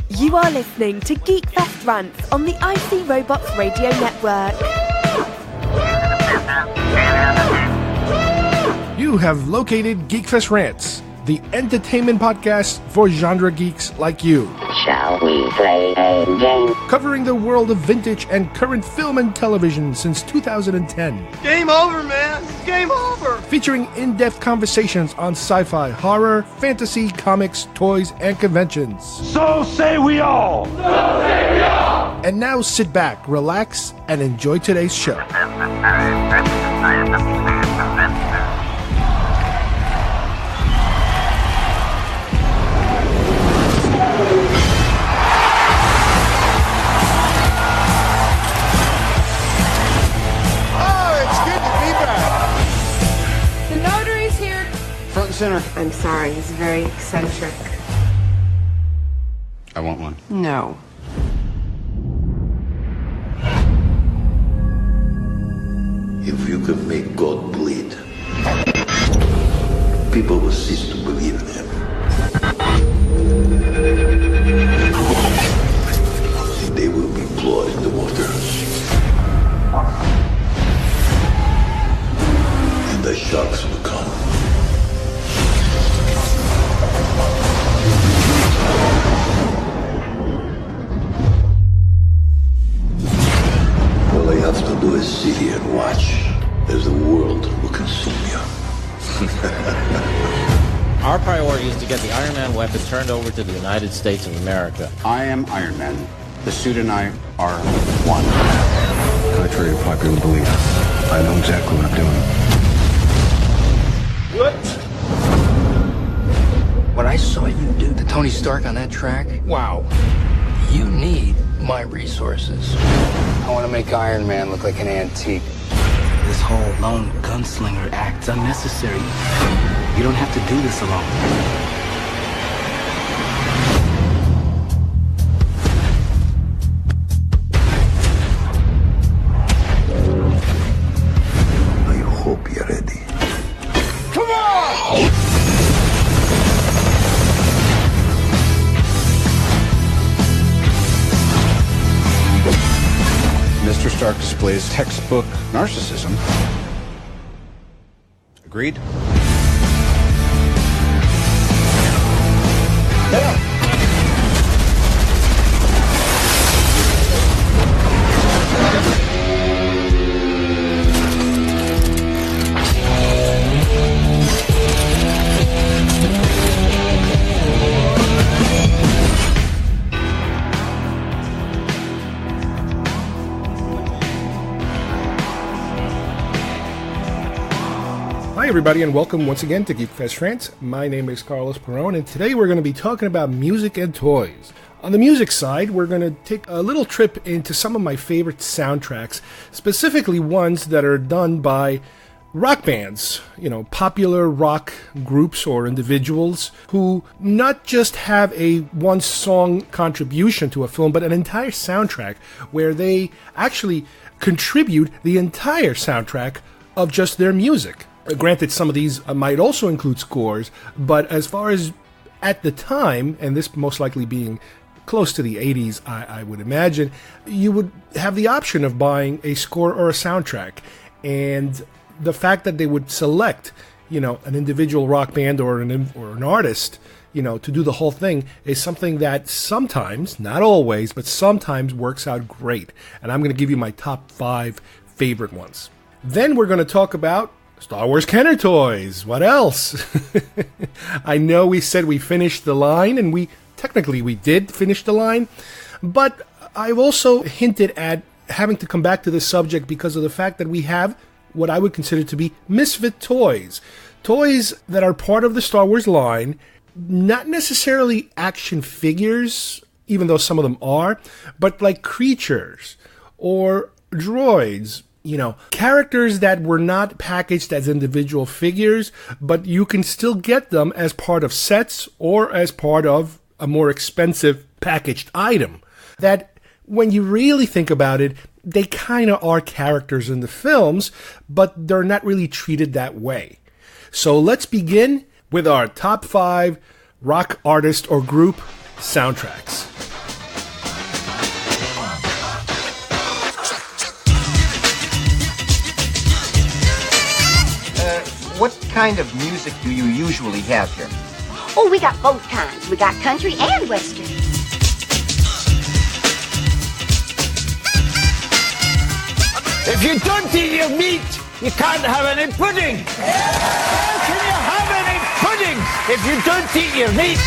You are listening to GeekFest Rants on the IC Robots Radio Network. You have located GeekFest Rants, the entertainment podcast for genre geeks like you. Shall we play a game? Covering the world of vintage and current film and television since 2010. Game over, man! Game over! Featuring in-depth conversations on sci-fi, horror, fantasy, comics, toys, and conventions. So say we all! So say we all! And now sit back, relax, and enjoy today's show. Front and center. I'm sorry, he's very eccentric. I want one. No. If you can make God bleed, people will cease to believe in him. They will be blood in the water. And the sharks will come. All I have to do is sit here and watch as the world will consume you. Our priority is to get the Iron Man weapon turned over to the United States of America. I am Iron Man. The suit and I are one. Contrary to popular belief, I know exactly what I'm doing. What? What I saw you do to Tony Stark on that track, Wow. you need my resources. I want to make Iron Man look like an antique. This whole lone gunslinger act's unnecessary. You don't have to do this alone. I hope you're ready. Come on! Mr. Stark displays textbook narcissism. Agreed? Hi everybody, and welcome once again to GeekFest Rants. My name is Carlos Perron, and today we're going to be talking about music and toys. On the music side, we're going to take a little trip into some of my favorite soundtracks, specifically ones that are done by rock bands, popular rock groups or individuals who not just have a one-song contribution to a film, but an entire soundtrack where they actually contribute the entire soundtrack of just their music. Granted, some of these might also include scores, but as far as at the time, and this most likely being close to the 80s, I would imagine, you would have the option of buying a score or a soundtrack. And the fact that they would select, an individual rock band or an artist, to do the whole thing is something that sometimes, not always, but sometimes works out great. And I'm going to give you my top 5 favorite ones. Then we're going to talk about Star Wars Kenner toys. What else? I know we said we finished the line, and we did finish the line, but I've also hinted at having to come back to this subject because of the fact that we have what I would consider to be misfit toys. Toys that are part of the Star Wars line, not necessarily action figures, even though some of them are, but like creatures or droids. Characters that were not packaged as individual figures, but you can still get them as part of sets or as part of a more expensive packaged item. That, when you really think about it, they kind of are characters in the films, but they're not really treated that way. So let's begin with our top 5 rock artist or group soundtracks. What kind of music do you usually have here? Oh, we got both kinds. We got country and western. If you don't eat your meat, you can't have any pudding. How can you have any pudding if you don't eat your meat?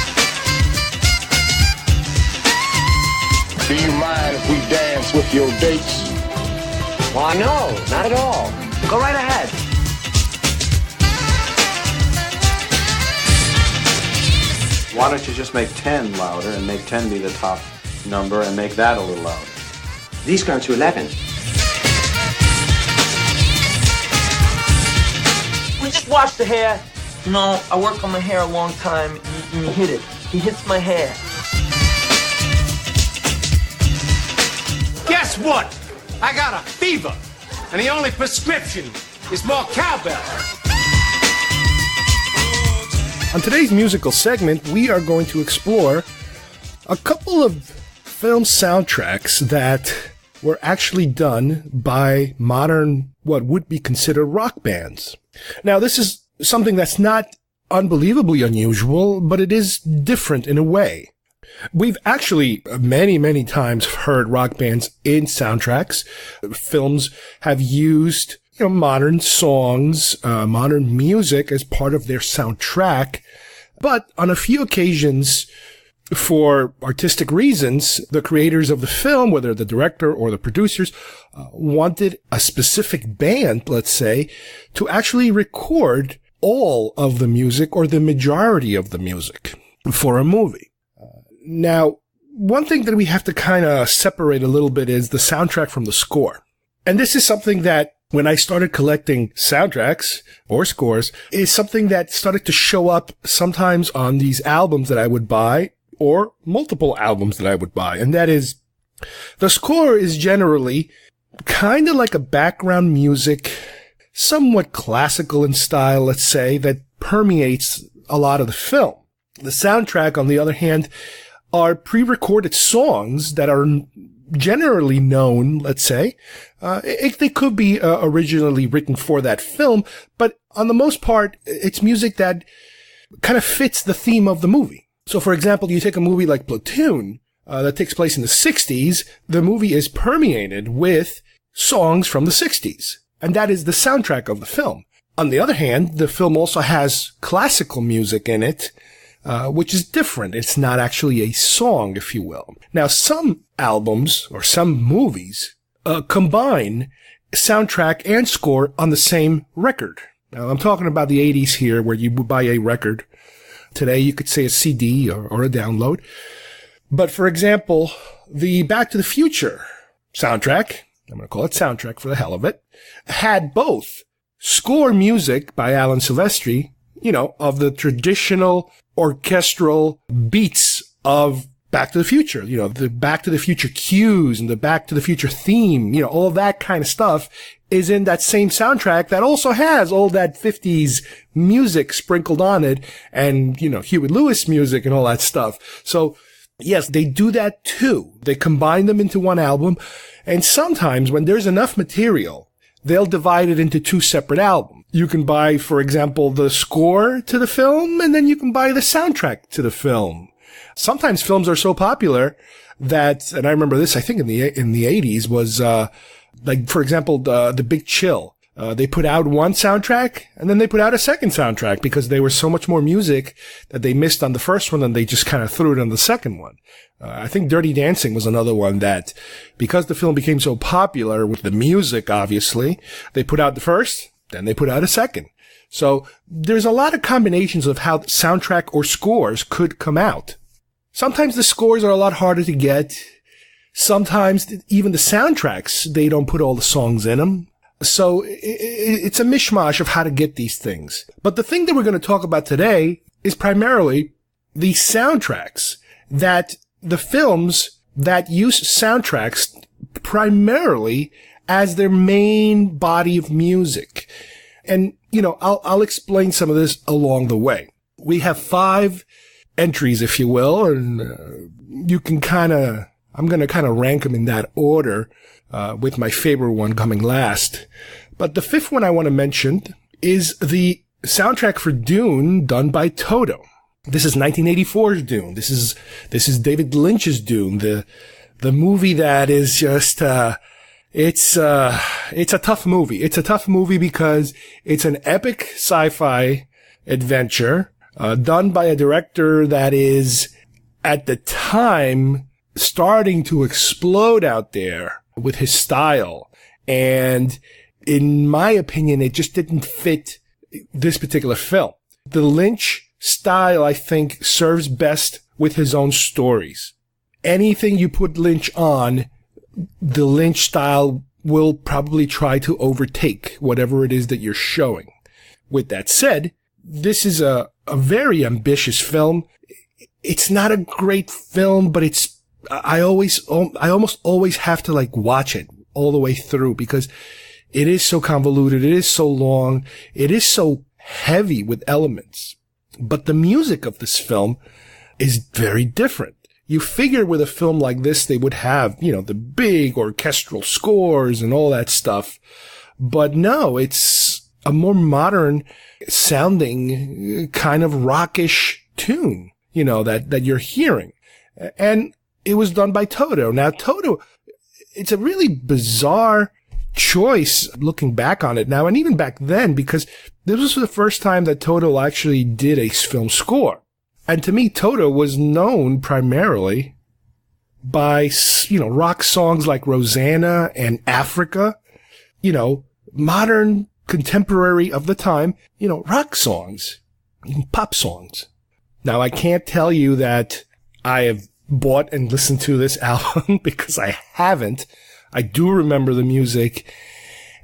Do you mind if we dance with your dates? Why, no, not at all. Go right ahead. Why don't you just make 10 louder and make 10 be the top number and make that a little louder? These go to 11. We just wash the hair. You know, I work on my hair a long time, and you hit it. He hits my hair. Guess what? I got a fever, and the only prescription is more cowbell. On today's musical segment, we are going to explore a couple of film soundtracks that were actually done by modern, what would be considered rock bands. Now, this is something that's not unbelievably unusual, but it is different in a way. We've actually many, many times heard rock bands in soundtracks. Films have used modern songs, modern music as part of their soundtrack. But on a few occasions, for artistic reasons, the creators of the film, whether the director or the producers, wanted a specific band, let's say, to actually record all of the music or the majority of the music for a movie. Now, one thing that we have to kind of separate a little bit is the soundtrack from the score. And this is something that when I started collecting soundtracks or scores, is something that started to show up sometimes on these albums that I would buy or multiple albums that I would buy. And that is, the score is generally kind of like a background music, somewhat classical in style, let's say, that permeates a lot of the film. The soundtrack, on the other hand, are pre-recorded songs that are generally known, let's say. They could be originally written for that film, but on the most part, it's music that kind of fits the theme of the movie. So, for example, you take a movie like Platoon that takes place in the 60s, the movie is permeated with songs from the 60s, and that is the soundtrack of the film. On the other hand, the film also has classical music in it, which is different. It's not actually a song, if you will. Now, some albums or some movies combine soundtrack and score on the same record. Now, I'm talking about the 80s here, where you would buy a record. Today, you could say a CD or a download. But, for example, the Back to the Future soundtrack, I'm going to call it soundtrack for the hell of it, had both score music by Alan Silvestri, of the traditional orchestral beats of Back to the Future, the Back to the Future cues and the Back to the Future theme, all that kind of stuff is in that same soundtrack that also has all that 50s music sprinkled on it and, Huey Lewis music and all that stuff. So, yes, they do that too. They combine them into one album, and sometimes when there's enough material, they'll divide it into two separate albums. You can buy, for example, the score to the film, and then you can buy the soundtrack to the film. Sometimes films are so popular that, and I remember this, I think in the 80s was, like, for example, the Big Chill. They put out one soundtrack, and then they put out a second soundtrack because there was so much more music that they missed on the first one, and they just kind of threw it on the second one. I think Dirty Dancing was another one that, because the film became so popular with the music, obviously, they put out the first, then they put out a second. So there's a lot of combinations of how soundtrack or scores could come out. Sometimes the scores are a lot harder to get. Sometimes even the soundtracks, they don't put all the songs in them. So it's a mishmash of how to get these things. But the thing that we're going to talk about today is primarily the soundtracks, that the films that use soundtracks primarily as their main body of music. And, I'll explain some of this along the way. We have 5 entries, if you will, and you can I'm going to kind of rank them in that order, with my favorite one coming last. But the fifth one I want to mention is the soundtrack for Dune done by Toto. This is 1984's Dune. This is David Lynch's Dune, the movie that is just, it's a tough movie. It's a tough movie because it's an epic sci-fi adventure, done by a director that is, at the time, starting to explode out there with his style. And in my opinion, it just didn't fit this particular film. The Lynch style, I think, serves best with his own stories. Anything you put Lynch on, the Lynch style will probably try to overtake whatever it is that you're showing. With that said, this is a very ambitious film. It's not a great film, but I almost always have to watch it all the way through because it is so convoluted. It is so long. It is so heavy with elements. But the music of this film is very different. You figure with a film like this, they would have, the big orchestral scores and all that stuff. But no, it's a more modern sounding kind of rockish tune, that you're hearing. And it was done by Toto. Now, Toto, it's a really bizarre choice looking back on it now, and even back then, because this was the first time that Toto actually did a film score. And to me, Toto was known primarily by, rock songs like Rosanna and Africa, modern, contemporary of the time, rock songs, pop songs. Now, I can't tell you that I have bought and listened to this album because I haven't. I do remember the music,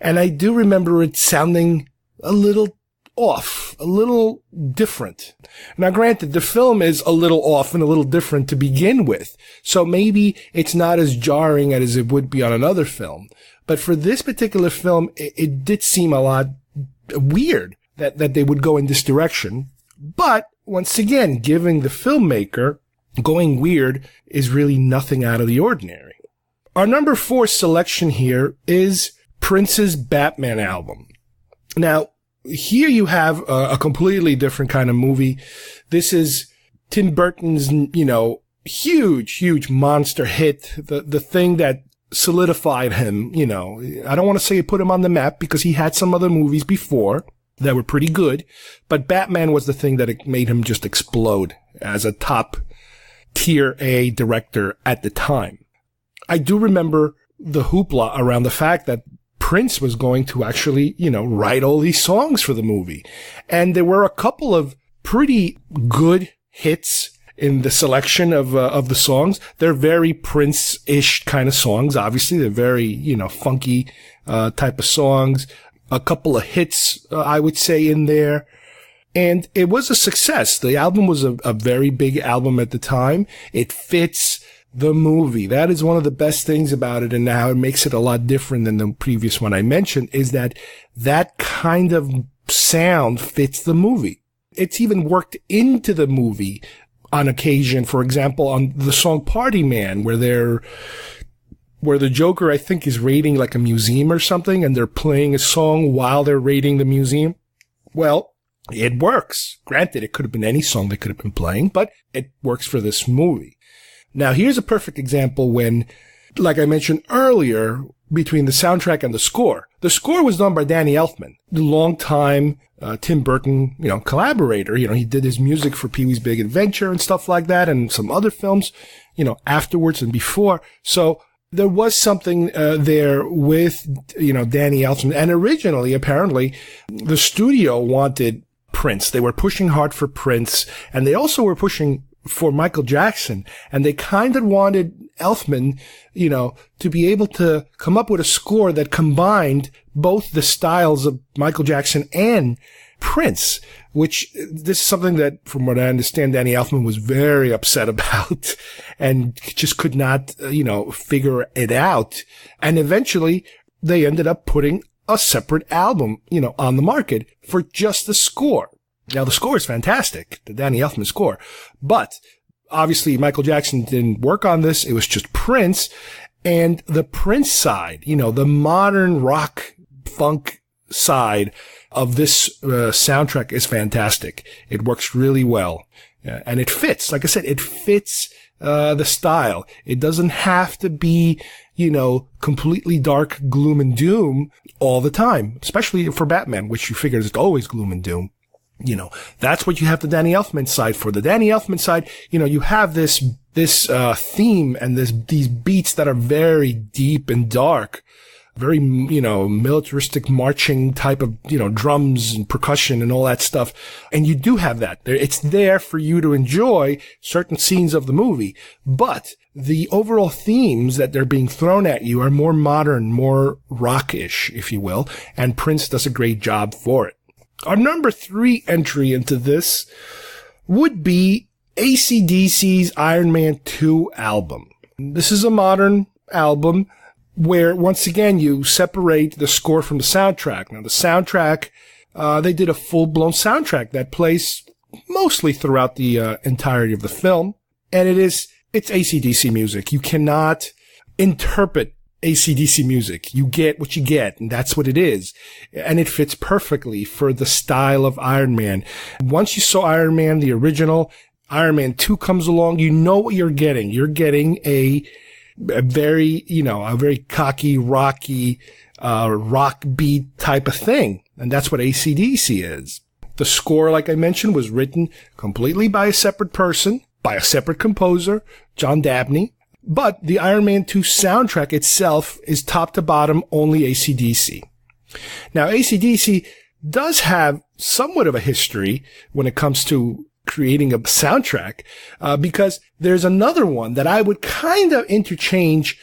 and I do remember it sounding a little off, a little different. Now, granted, the film is a little off and a little different to begin with, so maybe it's not as jarring as it would be on another film. But for this particular film, it did seem a lot weird that they would go in this direction. But once again, giving the filmmaker going weird is really nothing out of the ordinary. Our number 4 selection here is Prince's Batman album. Now, here you have a completely different kind of movie. This is Tim Burton's, huge monster hit. The thing that solidified him, I don't want to say it put him on the map because he had some other movies before that were pretty good, but Batman was the thing that made him just explode as a top tier A director at the time. I do remember the hoopla around the fact that Prince was going to actually, write all these songs for the movie. And there were a couple of pretty good hits in the selection of the songs. They're very Prince-ish kind of songs. Obviously, they're very, funky, type of songs. A couple of hits, I would say, in there. And it was a success. The album was a very big album at the time. It fits the movie. That is one of the best things about it, and now it makes it a lot different than the previous one I mentioned, is that kind of sound fits the movie. It's even worked into the movie on occasion. For example, on the song Party Man, where the Joker, I think, is raiding like a museum or something, and they're playing a song while they're raiding the museum. Well, it works. Granted, it could have been any song they could have been playing, but it works for this movie. Now, here's a perfect example when, like I mentioned earlier, between the soundtrack and the score. The score was done by Danny Elfman, the longtime Tim Burton, collaborator. He did his music for Pee-wee's Big Adventure and stuff like that, and some other films, afterwards and before. So there was something there with, Danny Elfman. And originally, apparently, the studio wanted Prince. They were pushing hard for Prince, and they also were pushing for Michael Jackson, and they kind of wanted Elfman, to be able to come up with a score that combined both the styles of Michael Jackson and Prince, which this is something that, from what I understand, Danny Elfman was very upset about and just could not, figure it out. And eventually they ended up putting a separate album, on the market for just the score. Now, the score is fantastic, the Danny Elfman score, but obviously Michael Jackson didn't work on this. It was just Prince, and the Prince side, the modern rock funk side of this soundtrack is fantastic. It works really well, and it fits. Like I said, it fits the style. It doesn't have to be, completely dark gloom and doom all the time, especially for Batman, which you figure is always gloom and doom. That's what you have the Danny Elfman side for. The Danny Elfman side, you have this theme and these beats that are very deep and dark, very, militaristic marching type of, drums and percussion and all that stuff. And you do have that. It's there for you to enjoy certain scenes of the movie. But the overall themes that they're being thrown at you are more modern, more rockish, if you will. And Prince does a great job for it. Our number 3 entry into this would be AC/DC's Iron Man 2 album. This is a modern album where, once again, you separate the score from the soundtrack. Now, the soundtrack, they did a full-blown soundtrack that plays mostly throughout the entirety of the film. And it's AC/DC music. You cannot interpret AC/DC music. You get what you get, and that's what it is. And it fits perfectly for the style of Iron Man. Once you saw Iron Man, the original, Iron Man 2 comes along, you know what you're getting. You're getting a very, a very cocky, rocky, rock beat type of thing. And that's what AC/DC is. The score, like I mentioned, was written completely by a separate person, by a separate composer, John Dabney. But the Iron Man 2 soundtrack itself is top to bottom only AC/DC. Now, AC/DC does have somewhat of a history when it comes to creating a soundtrack, because there's another one that I would kind of interchange,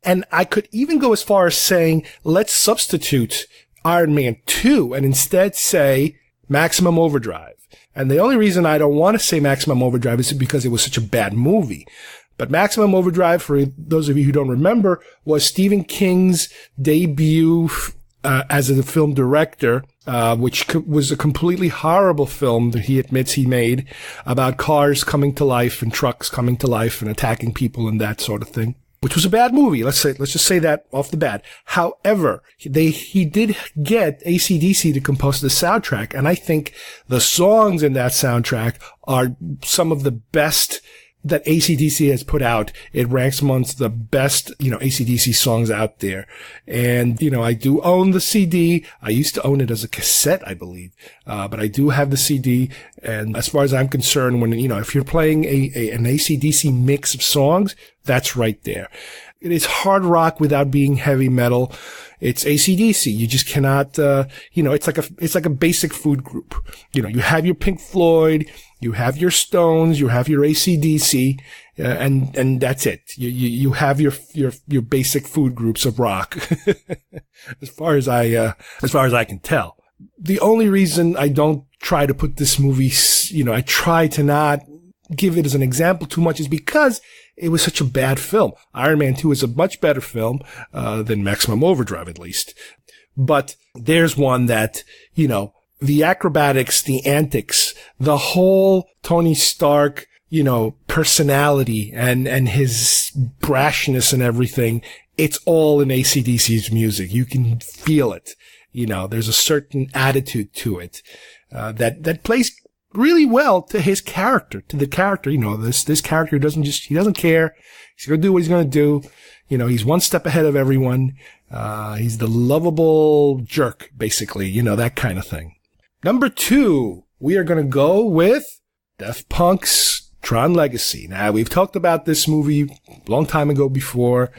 and I could even go as far as saying, let's substitute Iron Man 2 and instead say Maximum Overdrive. And the only reason I don't want to say Maximum Overdrive is because it was such a bad movie. But Maximum Overdrive, for those of you who don't remember, was Stephen King's debut as a film director, which was a completely horrible film that he admits he made about cars coming to life and trucks coming to life and attacking people and that sort of thing, which was a bad movie. Let's just say that off the bat. However, he did get AC/DC to compose the soundtrack, and I think the songs in that soundtrack are some of the best that AC/DC has put out. It ranks amongst the best, AC/DC songs out there. And, I do own the CD. I used to own it as a cassette, I believe. But I do have the CD. And as far as I'm concerned, when, if you're playing an AC/DC mix of songs, that's right there. It is hard rock without being heavy metal. It's AC/DC. You just cannot, it's like a basic food group. You have your Pink Floyd, you have your Stones, you have your AC/DC, and that's it. You have your basic food groups of rock. as far as I can tell. The only reason I don't try to put this movie, I try to not give it as an example too much is because it was such a bad film. Iron Man 2 is a much better film than Maximum Overdrive, at least. But there's one that, the acrobatics, the antics, the whole Tony Stark, personality and his brashness and everything, it's all in AC/DC's music. You can feel it. There's a certain attitude to it that plays really well to his character, to the character. This character he doesn't care. He's going to do what he's going to do. He's one step ahead of everyone. He's the lovable jerk, basically, that kind of thing. Number 2, we are going to go with Daft Punk's Tron Legacy. Now, we've talked about this movie a long time ago before,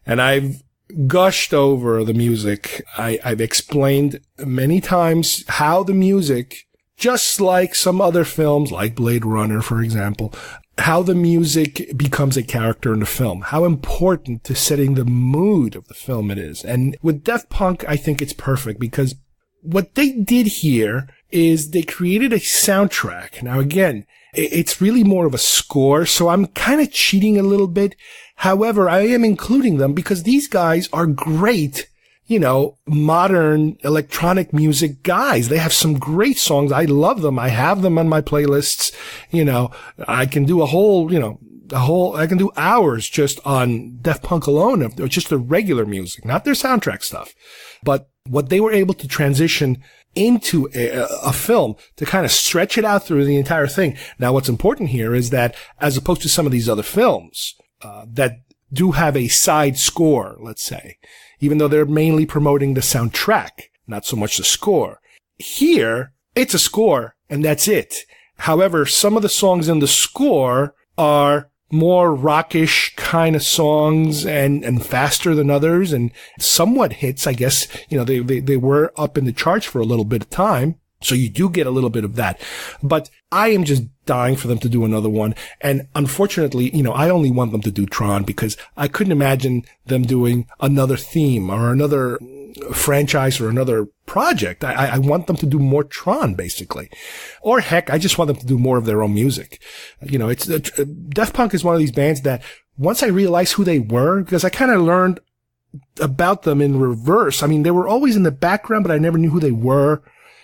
and I've gushed over the music. I've explained many times how the music, just like some other films, like Blade Runner, for example, how the music becomes a character in the film, how important to setting the mood of the film it is. And with Daft Punk, I think it's perfect because what they did here is they created a soundtrack. Now, again, it's really more of a score, so I'm kind of cheating a little bit. However, I am including them because these guys are great, modern electronic music guys. They have some great songs. I love them. I have them on my playlists. I can do I can do hours just on Daft Punk alone, or just the regular music, not their soundtrack stuff. But what they were able to transition into a film to kind of stretch it out through the entire thing. Now, what's important here is that as opposed to some of these other films, that do have a side score, let's say, even though they're mainly promoting the soundtrack, not so much the score. Here, it's a score, and that's it. However, some of the songs in the score are more rockish kind of songs and faster than others and somewhat hits, I guess. They were up in the charts for a little bit of time. So you do get a little bit of that. But I am just dying for them to do another one. And unfortunately, I only want them to do Tron because I couldn't imagine them doing another theme or another franchise or another project. I want them to do more Tron, basically. Or heck, I just want them to do more of their own music. Daft Punk is one of these bands that once I realized who they were, because I kind of learned about them in reverse. I mean, they were always in the background, but I never knew who they were.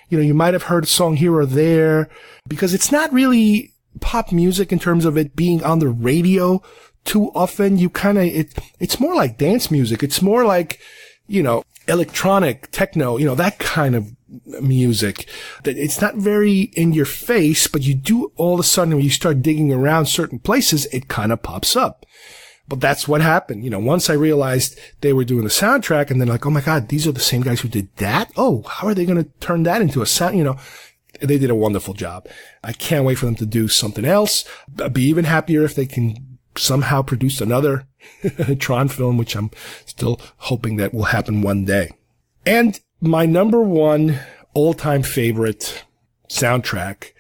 You might have heard a song here or there because it's not really pop music in terms of it being on the radio too often. It's more like dance music. It's more like, electronic techno, that kind of music. That it's not very in your face, but you do all of a sudden when you start digging around certain places, it kind of pops up. But that's what happened. Once I realized they were doing the soundtrack and then like, oh my God, these are the same guys who did that. Oh, how are they going to turn that into a sound? They did a wonderful job. I can't wait for them to do something else. I'd be even happier if they can somehow produce another Tron film, which I'm still hoping that will happen one day. And my number one all-time favorite soundtrack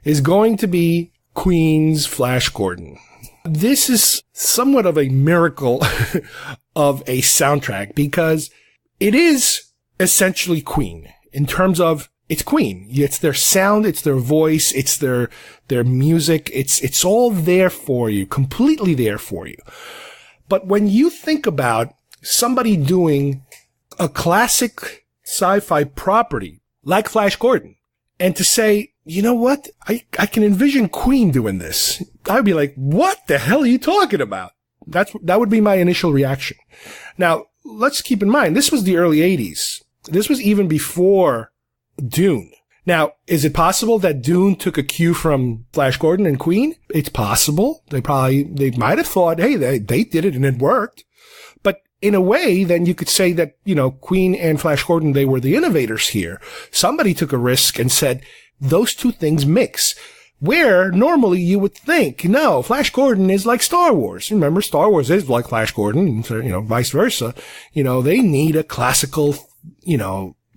is going to be Queen's Flash Gordon. This is somewhat of a miracle of a soundtrack because it is essentially Queen in terms of it's Queen. It's their sound, it's their voice, it's their music. It's all there for you, completely there for you. But when you think about somebody doing a classic sci-fi property like Flash Gordon and to say, you know what? I can envision Queen doing this. I'd be like, what the hell are you talking about? That would be my initial reaction. Now, let's keep in mind, this was the early 80s. This was even before Dune. Now, is it possible that Dune took a cue from Flash Gordon and Queen? It's possible. They might have thought, hey, they did it and it worked. But in a way, then you could say that, Queen and Flash Gordon, they were the innovators here. Somebody took a risk and said, those two things mix. Where normally you would think, no, Flash Gordon is like Star Wars. Remember, Star Wars is like Flash Gordon, vice versa. They need a classical,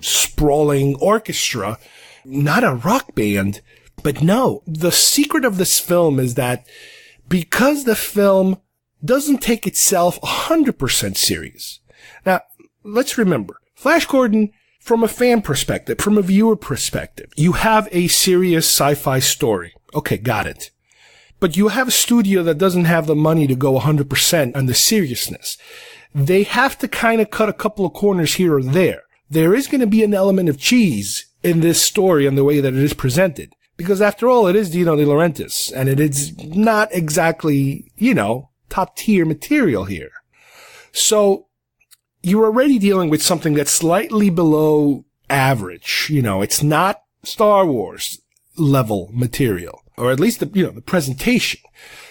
sprawling orchestra, not a rock band. But no, the secret of this film is that because the film doesn't take itself 100% serious. Now, let's remember, Flash Gordon, from a fan perspective, from a viewer perspective, you have a serious sci-fi story. Okay, got it. But you have a studio that doesn't have the money to go 100% on the seriousness. They have to kind of cut a couple of corners here or there. There is going to be an element of cheese in this story and the way that it is presented. Because after all, it is Dino De Laurentiis, and it is not exactly, top tier material here. So, you're already dealing with something that's slightly below average. It's not Star Wars level material, or at least the presentation.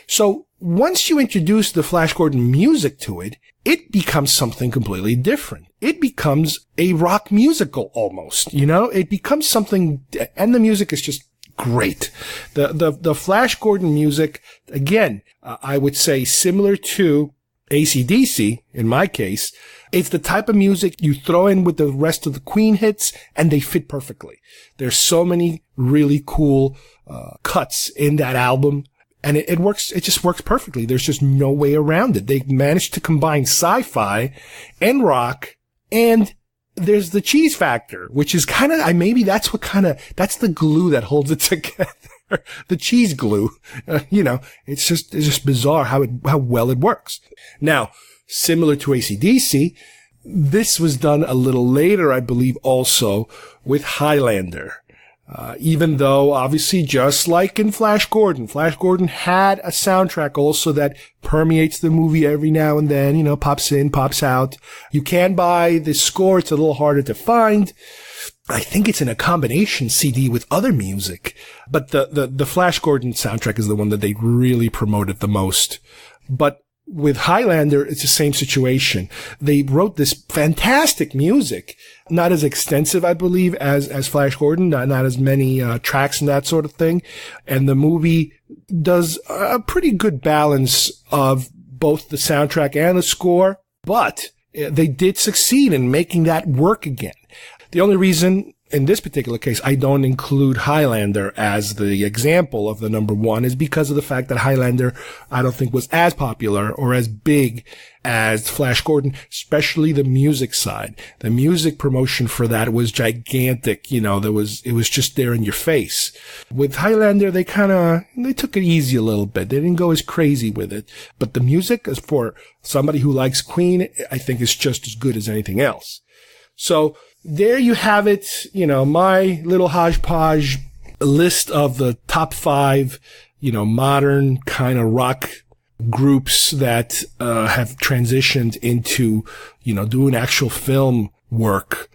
So once you introduce the Flash Gordon music to it, it becomes something completely different. It becomes a rock musical almost, it becomes something, and the music is just great. The Flash Gordon music, again, I would say similar to AC/DC, in my case, it's the type of music you throw in with the rest of the Queen hits, and they fit perfectly. There's so many really cool cuts in that album, and it works. It just works perfectly. There's just no way around it. They managed to combine sci-fi and rock, and there's the cheese factor, which is kind of, maybe that's the glue that holds it together. The cheese glue, it's just bizarre how well it works. Now, similar to AC/DC, this was done a little later, I believe, also with Highlander. Even though, obviously, just like in Flash Gordon had a soundtrack also that permeates the movie every now and then, pops in, pops out. You can buy the score. It's a little harder to find. I think it's in a combination CD with other music. But the Flash Gordon soundtrack is the one that they really promoted the most. But with Highlander, it's the same situation. They wrote this fantastic music, not as extensive, I believe, as Flash Gordon, not as many tracks and that sort of thing. And the movie does a pretty good balance of both the soundtrack and the score, but they did succeed in making that work again. The only reason in this particular case I don't include Highlander as the example of the number one is because of the fact that Highlander I don't think was as popular or as big as Flash Gordon, especially the music side. The music promotion for that was gigantic. It was just there in your face. With Highlander, they took it easy a little bit. They didn't go as crazy with it. But the music, as for somebody who likes Queen, I think is just as good as anything else. So there you have it, my little hodgepodge list of the top 5, modern kind of rock groups that have transitioned into, doing actual film work,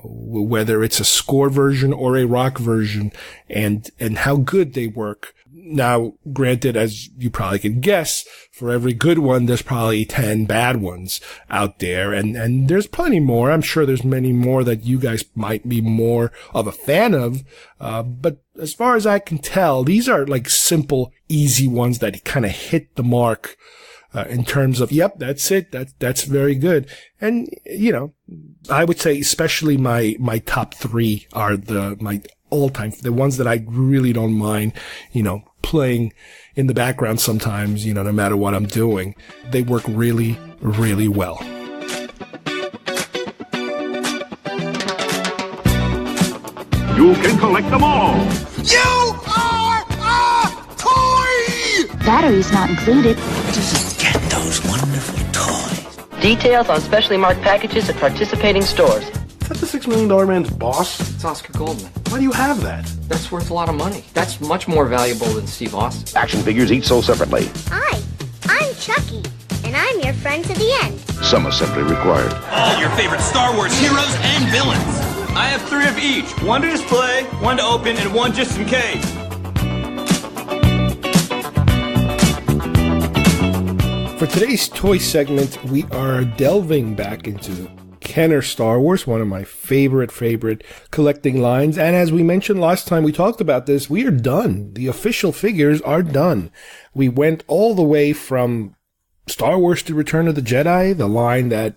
whether it's a score version or a rock version, and how good they work. Now, granted, as you probably can guess, for every good one, there's probably 10 bad ones out there. And there's plenty more. I'm sure there's many more that you guys might be more of a fan of. But as far as I can tell, these are like simple, easy ones that kind of hit the mark, in terms of, yep, that's it. That's very good. And, I would say especially my top 3 are my all-time, the ones that I really don't mind, playing in the background sometimes, no matter what I'm doing. They work really, really well. You can collect them all. You are a toy! Batteries not included. Get those wonderful toys. Details on specially marked packages at participating stores. Is that the $6 Million Man's boss? It's Oscar Goldman. Why do you have that? That's worth a lot of money. That's much more valuable than Steve Austin. Action figures each sold separately. Hi, I'm Chucky, and I'm your friend to the end. Some assembly required. All your favorite Star Wars heroes and villains. I have 3 of each. 1 to display, 1 to open, and 1 just in case. For today's toy segment, we are delving back into Kenner Star Wars, one of my favorite collecting lines. And as we mentioned last time we talked about this, we are done. The official figures are done. We went all the way from Star Wars to Return of the Jedi, the line that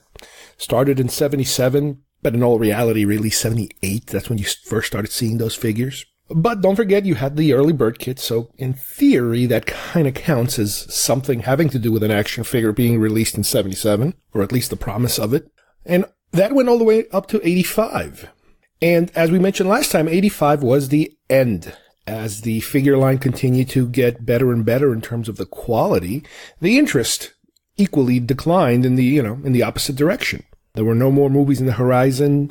started in 77, but in all reality, really 78. That's when you first started seeing those figures. But don't forget, you had the early bird kit, so in theory, that kind of counts as something having to do with an action figure being released in 77, or at least the promise of it. And that went all the way up to 85. And as we mentioned last time, 85 was the end. As the figure line continued to get better and better in terms of the quality, the interest equally declined in the opposite direction. There were no more movies in the horizon.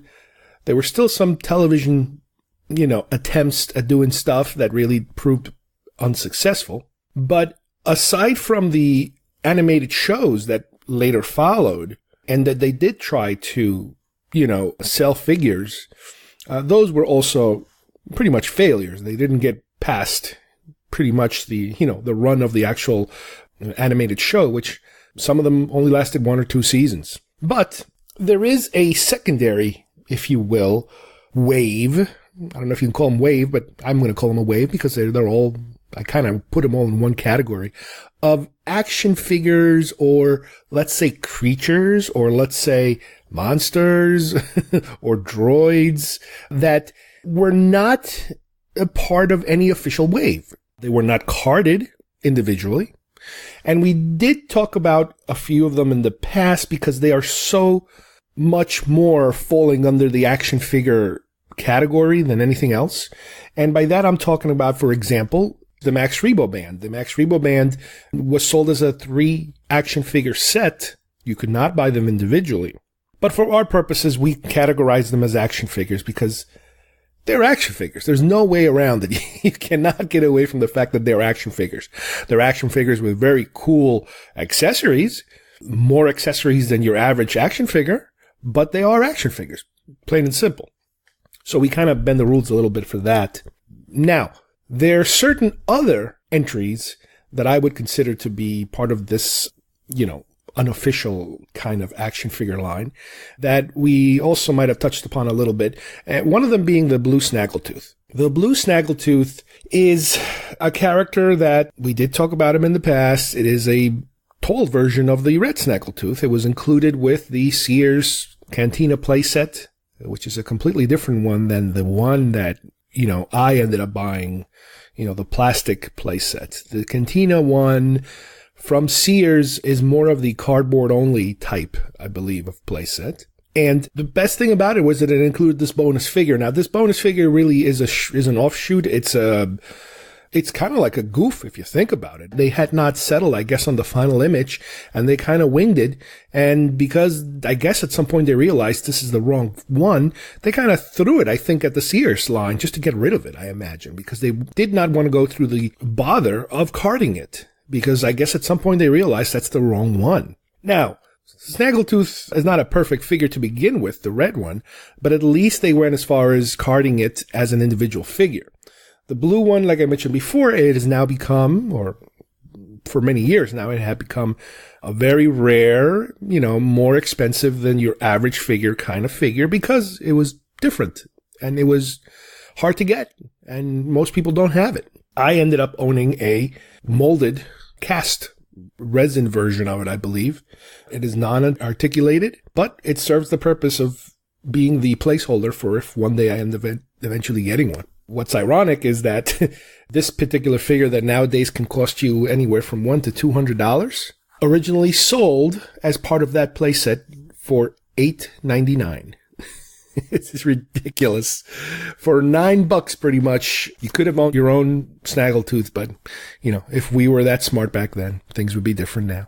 There were still some television, attempts at doing stuff that really proved unsuccessful. But aside from the animated shows that later followed, and that they did try to, sell figures, those were also pretty much failures. They didn't get past pretty much the run of the actual animated show, which some of them only lasted 1 or 2 seasons. But there is a secondary, if you will, wave. I don't know if you can call them wave, but I'm going to call them a wave because they're all, I kind of put them all in one category of action figures, or let's say creatures, or let's say monsters or droids that were not a part of any official wave. They were not carded individually. And we did talk about a few of them in the past because they are so much more falling under the action figure category than anything else. And by that, I'm talking about, for example, the Max Rebo Band. The Max Rebo Band was sold as a 3 action figure set. You could not buy them individually. But for our purposes, we categorize them as action figures because they're action figures. There's no way around it. You cannot get away from the fact that they're action figures. They're action figures with very cool accessories, more accessories than your average action figure, but they are action figures, plain and simple. So we kind of bend the rules a little bit for that. Now, there are certain other entries that I would consider to be part of this, unofficial kind of action figure line that we also might have touched upon a little bit. One of them being the Blue Snaggletooth. The Blue Snaggletooth is a character that we did talk about him in the past. It is a tall version of the Red Snaggletooth. It was included with the Sears Cantina playset, which is a completely different one than the one that, I ended up buying, the plastic playset. The Cantina one from Sears is more of the cardboard only type, I believe, of playset. And the best thing about it was that it included this bonus figure. Now, this bonus figure really is an offshoot. It's kind of like a goof if you think about it. They had not settled, I guess, on the final image, and they kind of winged it. And because I guess at some point they realized this is the wrong one, they kind of threw it, I think, at the Sears line just to get rid of it, I imagine, because they did not want to go through the bother of carding it. Because I guess at some point they realized that's the wrong one. Now, Snaggletooth is not a perfect figure to begin with, the red one, but at least they went as far as carding it as an individual figure. The blue one, like I mentioned before, it has now become, or for many years now, it had become a very rare, more expensive than your average figure kind of figure because it was different and it was hard to get and most people don't have it. I ended up owning a molded cast resin version of it, I believe. It is non-articulated, but it serves the purpose of being the placeholder for if one day I end up eventually getting one. What's ironic is that this particular figure that nowadays can cost you anywhere from $100 to $200 originally sold as part of that playset for $8.99. It's ridiculous. For $9 pretty much, you could have owned your own Snaggletooth, but, if we were that smart back then, things would be different now.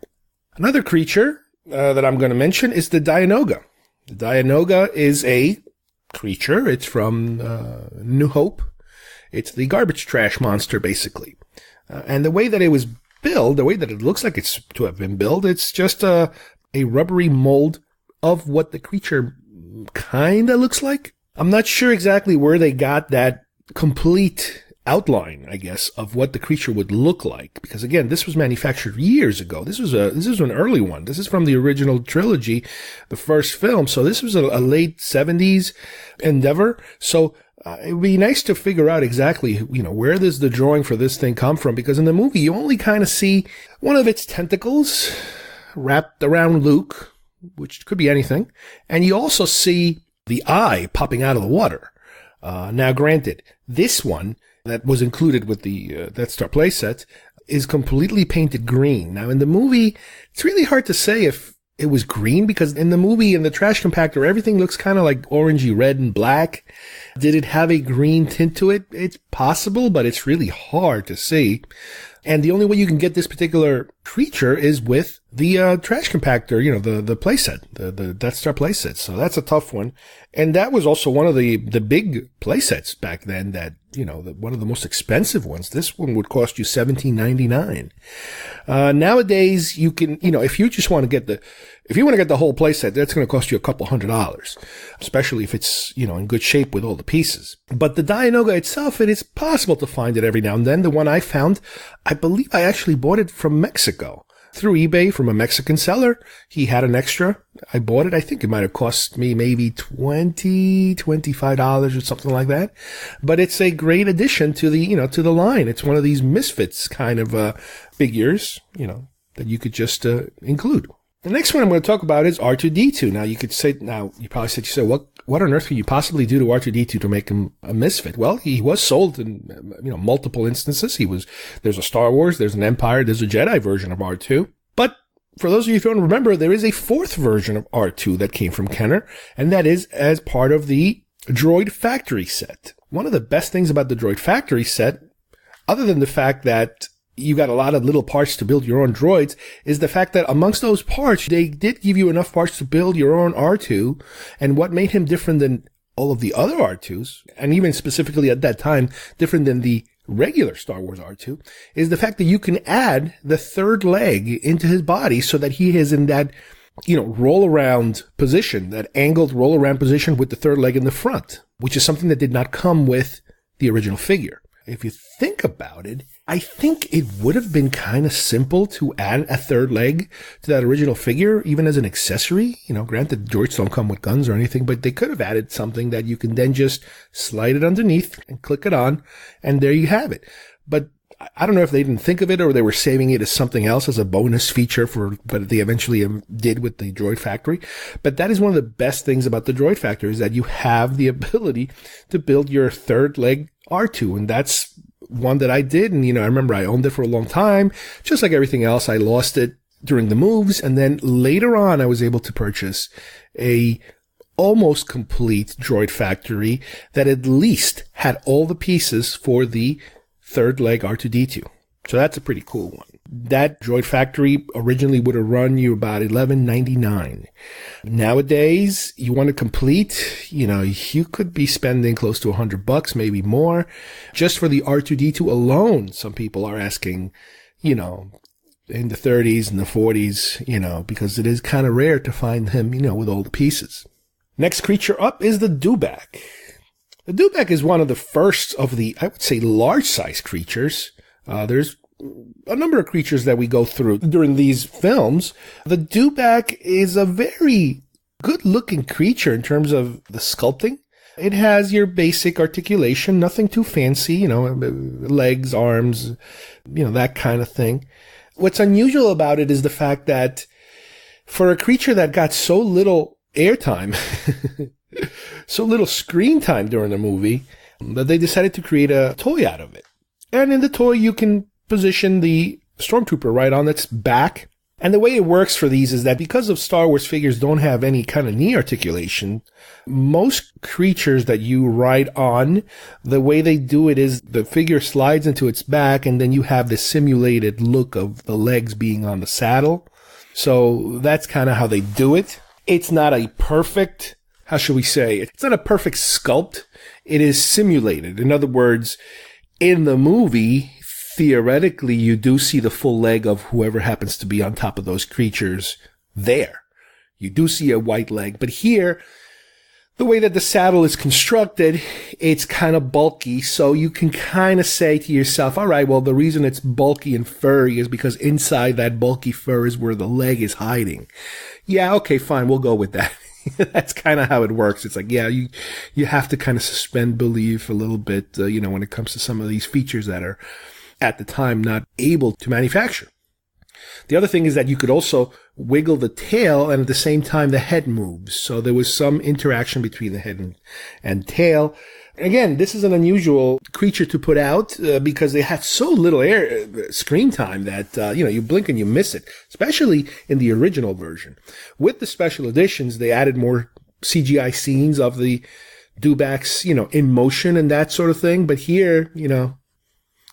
Another creature that I'm going to mention is the Dianoga. The Dianoga is a creature. It's from New Hope. It's the garbage trash monster, basically. And the way that it was built, the way that it looks like it's to have been built, it's just a rubbery mold of what the creature kind of looks like. I'm not sure exactly where they got that complete outline, I guess, of what the creature would look like. Because again, this was manufactured years ago. This is an early one. This is from the original trilogy, the first film. So this was a late 70s endeavor. So it would be nice to figure out exactly, where does the drawing for this thing come from? Because in the movie, you only kind of see one of its tentacles wrapped around Luke, which could be anything. And you also see the eye popping out of the water. Now, granted, this one that was included with the Death Star playset is completely painted green. Now, in the movie, it's really hard to say if it was green because in the movie, in the trash compactor, everything looks kind of like orangey red and black. Did it have a green tint to it? It's possible, but it's really hard to see. And the only way you can get this particular creature is with the trash compactor, the playset, the Death Star playset. So that's a tough one. And that was also one of the big playsets back then that, one of the most expensive ones. This one would cost you $17.99. Nowadays, you can, if you just want to get the whole playset, that's going to cost you a couple $100, especially if it's, in good shape with all the pieces. But the Dianoga itself, it is possible to find it every now and then. The one I found, I believe I actually bought it from Mexico through eBay from a Mexican seller. He had an extra. I bought it. I think it might have cost me maybe $20, $25 or something like that. But it's a great addition to the line. It's one of these Misfits kind of, figures, that you could just, include. The next one I'm going to talk about is R2-D2. Now, you probably said, what on earth could you possibly do to R2-D2 to make him a misfit? Well, he was sold in, multiple instances. There's a Star Wars, there's an Empire, there's a Jedi version of R2. But for those of you who don't remember, there is a fourth version of R2 that came from Kenner, and that is as part of the Droid Factory set. One of the best things about the Droid Factory set, other than the fact that you got a lot of little parts to build your own droids, is the fact that amongst those parts, they did give you enough parts to build your own R2. And what made him different than all of the other R2s, and even specifically at that time, different than the regular Star Wars R2, is the fact that you can add the third leg into his body so that he is in that, roll around position, that angled roll around position with the third leg in the front, which is something that did not come with the original figure. If you think about it, I think it would have been kind of simple to add a third leg to that original figure, even as an accessory. Granted, droids don't come with guns or anything, but they could have added something that you can then just slide it underneath and click it on, and there you have it. But I don't know if they didn't think of it or they were saving it as something else, as a bonus feature but they eventually did with the Droid Factory. But that is one of the best things about the Droid Factory, is that you have the ability to build your third leg R2, and that's one that I did. And, I remember I owned it for a long time. Just like everything else, I lost it during the moves. And then later on, I was able to purchase a almost complete Droid Factory that at least had all the pieces for the third leg R2-D2. So that's a pretty cool one. That Droid Factory originally would have run you about $11.99. Nowadays, you want to complete, you could be spending close to $100, maybe more, just for the R2-D2 alone. Some people are asking, in the 30s and the 40s, because it is kind of rare to find him, with all the pieces. Next creature up is the Dewback. The Dewback is one of the first of the, I would say, large-sized creatures. There's a number of creatures that we go through during these films. The Dewback is a very good-looking creature in terms of the sculpting. It has your basic articulation, nothing too fancy, legs, arms, that kind of thing. What's unusual about it is the fact that for a creature that got so little airtime, so little screen time during the movie, that they decided to create a toy out of it. And in the toy, you can position the Stormtrooper right on its back. And the way it works for these is that because of Star Wars figures don't have any kind of knee articulation, most creatures that you ride on, the way they do it is the figure slides into its back, and then you have this simulated look of the legs being on the saddle. So that's kind of how they do it. It's not a perfect, how should we say, it's not a perfect sculpt. It is simulated. In other words, in the movie, theoretically, you do see the full leg of whoever happens to be on top of those creatures there. You do see a white leg. But here, the way that the saddle is constructed, it's kind of bulky. So you can kind of say to yourself, all right, well, the reason it's bulky and furry is because inside that bulky fur is where the leg is hiding. Yeah, okay, fine, we'll go with that. That's kind of how it works. It's like, yeah, you have to kind of suspend belief a little bit, when it comes to some of these features that are at the time not able to manufacture. The other thing is that you could also wiggle the tail, and at the same time the head moves. So there was some interaction between the head and tail. Again, this is an unusual creature to put out because they had so little screen time that, you blink and you miss it, especially in the original version. With the special editions, they added more CGI scenes of the Dewbacks, in motion and that sort of thing. But here,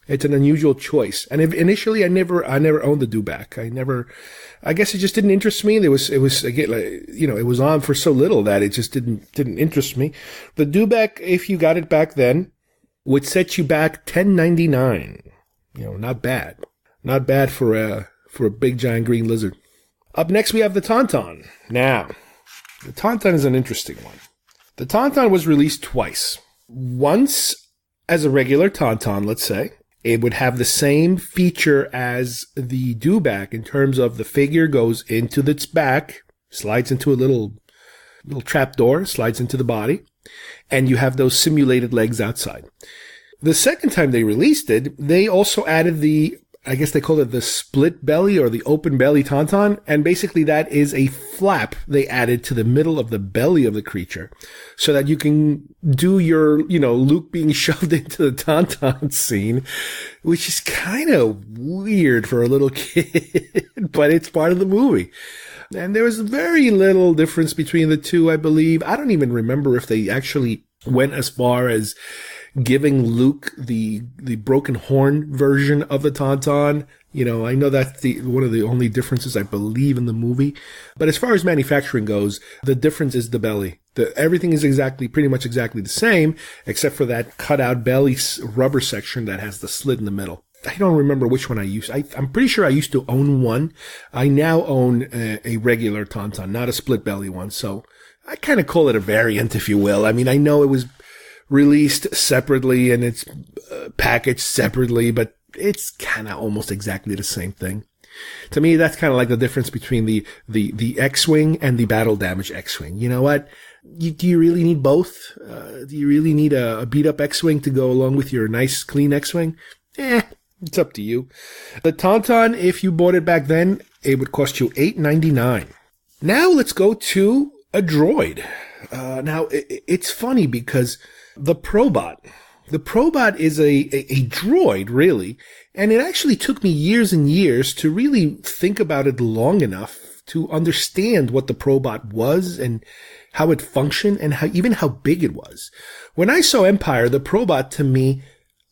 it's an unusual choice. And initially, I never owned the Dewback. I guess it just didn't interest me. It was again, it was on for so little that it just didn't interest me. The Dewback, if you got it back then, would set you back $10.99. Not bad. Not bad for a big giant green lizard. Up next, we have the Tauntaun. Now, the Tauntaun is an interesting one. The Tauntaun was released twice. Once as a regular Tauntaun, let's say. It would have the same feature as the Dewback in terms of the figure goes into its back, slides into a little trap door, slides into the body, and you have those simulated legs outside. The second time they released it, they also added I guess they call it the split belly or the open belly Tauntaun, and basically that is a flap they added to the middle of the belly of the creature so that you can do your, Luke being shoved into the Tauntaun scene, which is kind of weird for a little kid, but it's part of the movie. And there was very little difference between the two, I believe. I don't even remember if they actually went as far as giving Luke the broken horn version of the Tauntaun. You know, I know that's one of the only differences I believe in the movie. But as far as manufacturing goes, the difference is the belly. Everything is pretty much exactly the same, except for that cutout belly rubber section that has the slit in the middle. I don't remember which one I used. I'm pretty sure I used to own one. I now own a regular Tauntaun, not a split belly one. So I kind of call it a variant, if you will. I mean, I know it was released separately and it's packaged separately, but it's kind of almost exactly the same thing. To me, that's kind of like the difference between the X-Wing and the battle damage X-Wing. You know what? Do you really need both? Do you really need a beat up X-Wing to go along with your nice clean X-Wing? It's up to you. The Tauntaun, if you bought it back then, it would cost you $8.99. Now let's go to a droid. Now it's funny because the Probot is a droid, really, and it actually took me years and years to really think about it long enough to understand what the Probot was and how it functioned and how big it was. When I saw Empire, the Probot to me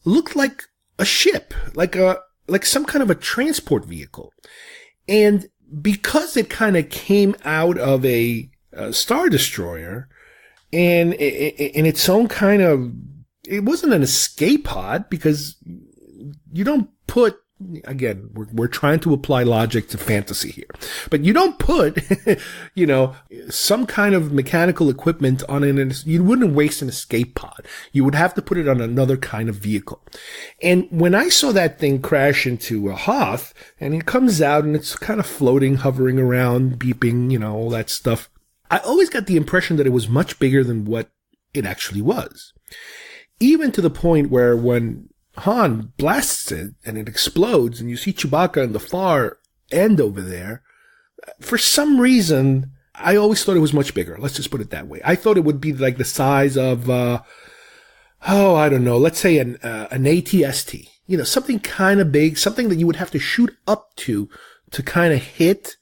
looked like a ship, like some kind of a transport vehicle. And because it kind of came out of a Star Destroyer and in its own kind of, it wasn't an escape pod because you don't put, again, we're trying to apply logic to fantasy here, but you don't put, some kind of mechanical equipment on it. You wouldn't waste an escape pod. You would have to put it on another kind of vehicle. And when I saw that thing crash into a Hoth and it comes out and it's kind of floating, hovering around, beeping, all that stuff, I always got the impression that it was much bigger than what it actually was. Even to the point where when Han blasts it and it explodes and you see Chewbacca in the far end over there, for some reason, I always thought it was much bigger. Let's just put it that way. I thought it would be like the size of, I don't know, let's say an AT-ST. Something kind of big, something that you would have to shoot up to kind of hit.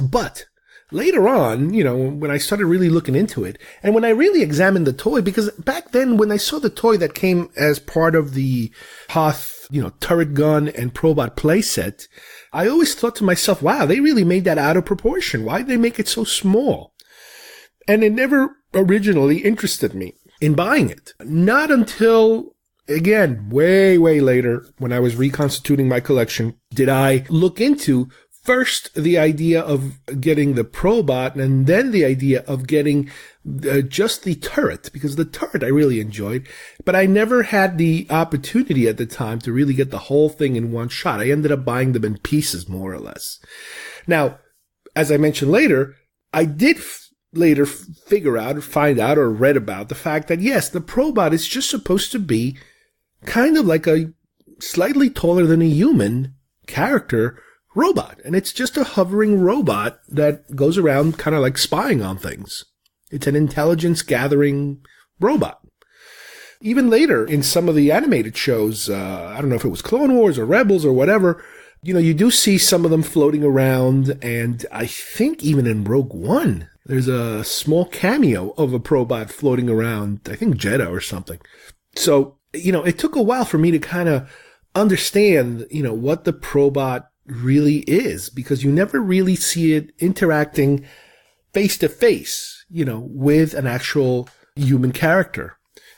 But later on, when I started really looking into it, and when I really examined the toy, because back then, when I saw the toy that came as part of the Hoth, turret gun and Probot playset, I always thought to myself, wow, they really made that out of proportion. Why did they make it so small? And it never originally interested me in buying it. Not until, again, way, way later, when I was reconstituting my collection, did I look into first, the idea of getting the Probot, and then the idea of getting just the turret, because the turret I really enjoyed, but I never had the opportunity at the time to really get the whole thing in one shot. I ended up buying them in pieces, more or less. Now, as I mentioned later, I did later find out or read about the fact that, yes, the Probot is just supposed to be kind of like a slightly taller than a human character robot. And it's just a hovering robot that goes around kind of like spying on things. It's an intelligence gathering robot. Even later in some of the animated shows, I don't know if it was Clone Wars or Rebels or whatever, you do see some of them floating around. And I think even in Rogue One, there's a small cameo of a Probot floating around, I think Jeddah or something. So, it took a while for me to kind of understand, what the Probot really is, because you never really see it interacting face to face, with an actual human character.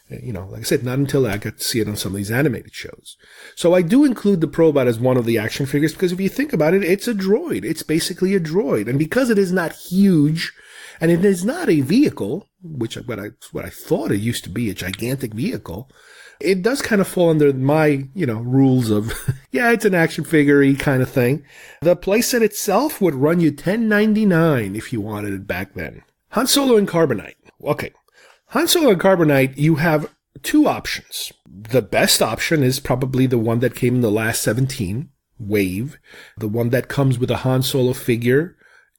Like I said, not until I got to see it on some of these animated shows. So I do include the Probot as one of the action figures because if you think about it, it's a droid. It's basically a droid. And because it is not huge and it is not a vehicle, which what I thought it used to be, a gigantic vehicle, it does kind of fall under my, rules of, yeah, it's an action figure-y kind of thing. The playset itself would run you $10.99 if you wanted it back then. Han Solo and Carbonite. Okay. Han Solo and Carbonite, you have two options. The best option is probably the one that came in the last 17 wave, the one that comes with a Han Solo figure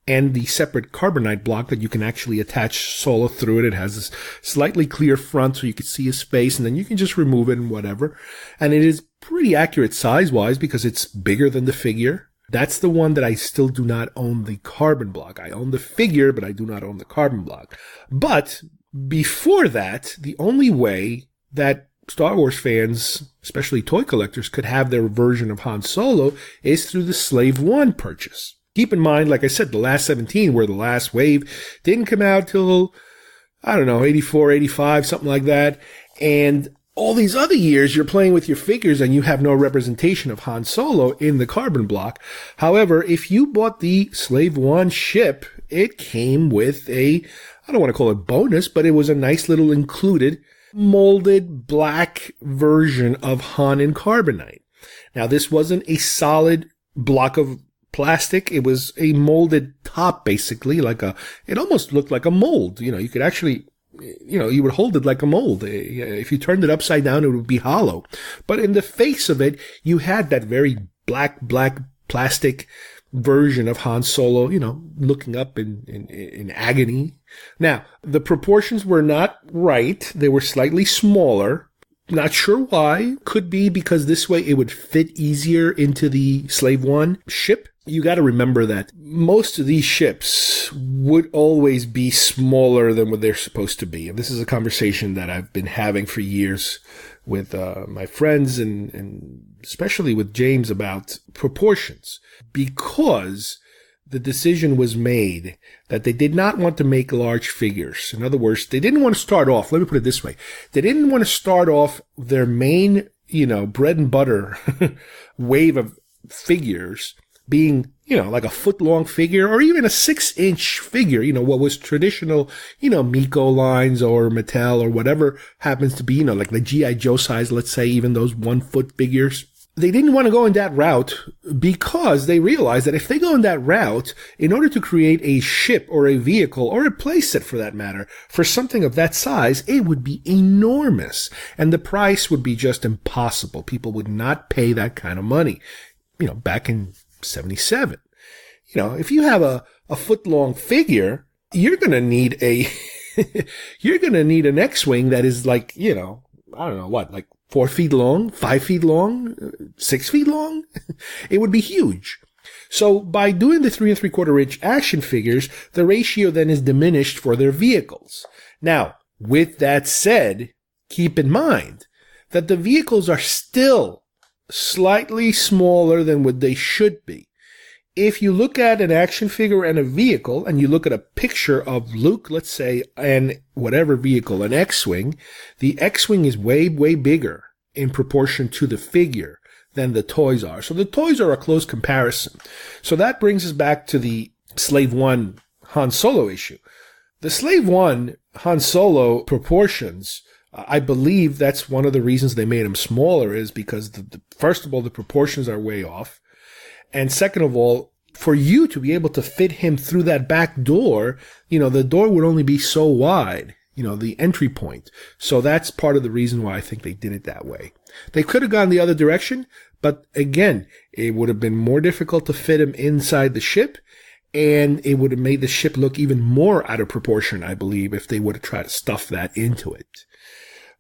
and the separate Carbonite block that you can actually attach Solo through it. It has this slightly clear front so you can see his face, and then you can just remove it and whatever. And it is pretty accurate size-wise because it's bigger than the figure. That's the one that I still do not own the carbon block. I own the figure, but I do not own the carbon block. But before that, the only way that Star Wars fans, especially toy collectors, could have their version of Han Solo is through the Slave One purchase. Keep in mind, like I said, the last 17 were the last wave. Didn't come out till, 84, 85, something like that. And all these other years, you're playing with your figures and you have no representation of Han Solo in the carbon block. However, if you bought the Slave One ship, it came with I don't want to call it bonus, but it was a nice little included molded black version of Han in carbonite. Now, this wasn't a solid block of plastic. It was a molded top, basically, it almost looked like a mold. You could actually, you would hold it like a mold. If you turned it upside down, it would be hollow. But in the face of it, you had that very black plastic version of Han Solo, looking up in agony. Now, the proportions were not right. They were slightly smaller. Not sure why. Could be because this way it would fit easier into the Slave One ship. You got to remember that most of these ships would always be smaller than what they're supposed to be. And this is a conversation that I've been having for years with my friends and especially with James about proportions, because the decision was made that they did not want to make large figures. In other words, they didn't want to start off, let me put it this way, they didn't want to start off their main, bread and butter wave of figures being, like a foot-long figure or even a 6-inch figure, what was traditional, Miko lines or Mattel or whatever happens to be, like the G.I. Joe size, let's say, even those 1-foot figures. They didn't want to go in that route because they realized that if they go in that route, in order to create a ship or a vehicle or a playset for that matter, for something of that size, it would be enormous. And the price would be just impossible. People would not pay that kind of money. Back in 77. If you have a foot-long figure, you're going to need you're going to need an X-Wing that is like, I don't know what, like 4 feet long, 5 feet long, 6 feet long. It would be huge. So by doing the 3 3/4 inch action figures, the ratio then is diminished for their vehicles. Now, with that said, keep in mind that the vehicles are still slightly smaller than what they should be. If you look at an action figure and a vehicle, and you look at a picture of Luke, let's say, and whatever vehicle, an X-Wing, the X-Wing is way, way bigger in proportion to the figure than the toys are. So the toys are a close comparison. So that brings us back to the Slave One Han Solo issue. The Slave One Han Solo proportions, I believe that's one of the reasons they made him smaller, is because, first of all, the proportions are way off. And second of all, for you to be able to fit him through that back door, the door would only be so wide, the entry point. So that's part of the reason why I think they did it that way. They could have gone the other direction, but again, it would have been more difficult to fit him inside the ship, and it would have made the ship look even more out of proportion, I believe, if they would have tried to stuff that into it.